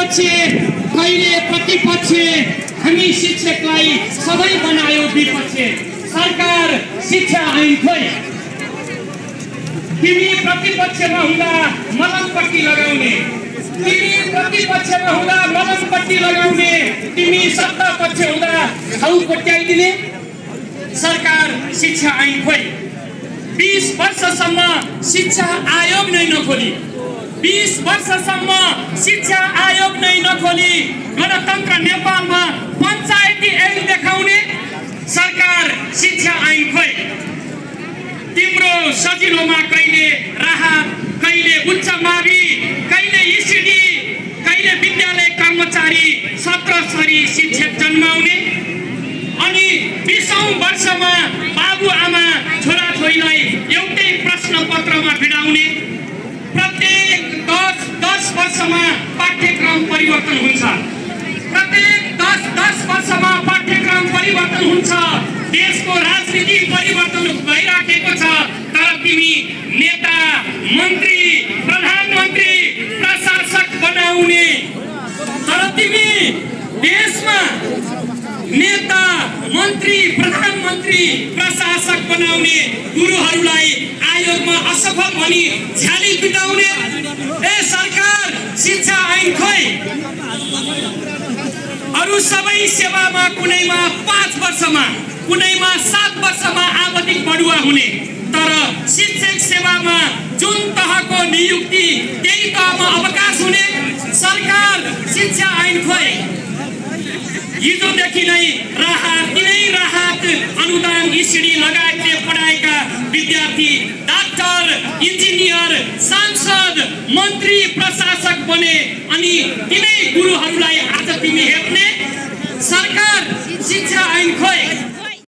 पक्ष कहिले प्रतिपक्ष हामी शिक्षकलाई सधैँ बनायो विपक्ष सरकार शिक्षा ऐन खोइ तिमी प्रतिपक्षमा हुँदा मलमपट्टी लगाउने तिमी प्रतिपक्षमा हुँदा मलमपट्टी लगाउने तिमी सत्ता पक्ष हुँदा छाउ कोट्याइदिने सरकार शिक्षा ऐन खोइ 20 वर्षसम्म शिक्षा आयोग नै नखोली 20 वर्षसम्म शिक्षा आयोग नै नखोली गणतन्त्र नेपालमा पञ्चायती ऐन देखाउने सरकार शिक्षा ऐन खोइ तिम्रो सजिलोमा कहिले राहत कहिले उच्च मावि कहिले ईसीडी कहिले विद्यालय कर्मचारी सत्रसरी शिक्षक जन्माउने अनि 20औं वर्षमा बाबुआमा छोराछोरीलाई एउटै प्रश्नपत्रमा भिडाउने प्रत्येक 10 वर्षमा पाठ्यक्रम परिवर्तन हुन्छ प्रत्येक 10 वर्षमा पाठ्यक्रम परिवर्तन हुन्छ देशको राजनीति परिवर्तन भइराखेको छ तर तिमी नेता मन्त्री प्रधानमन्त्री प्रशासक बनाउने तर तिमी देशमा नेता मन्त्री प्रधानमन्त्री प्रशासक बनाउने गुरुहरूलाई आयोगमा असफल भनी झ्याली पिटाउने ए सरकार शिक्षा ऐन खोइ अरु सबै सेवामा कुनैमा 5 वर्षमा कुनैमा 7 वर्षमा आवधिक बढुवा हुने तर शिक्षक सेवामा जुन तहको नियुक्ति त्यही तहमा अवकाश हुने सरकार शिक्षा ऐन खोइ हिजोदेखि नै राहत अनुदान ईसीडी लगायतले पढाएका विद्यार्थी डाक्टर इन्जिनियर सांसद मन्त्री प्रशासक बने अनि तिनै गुरुहरूलाई आज तिमी हेप्ने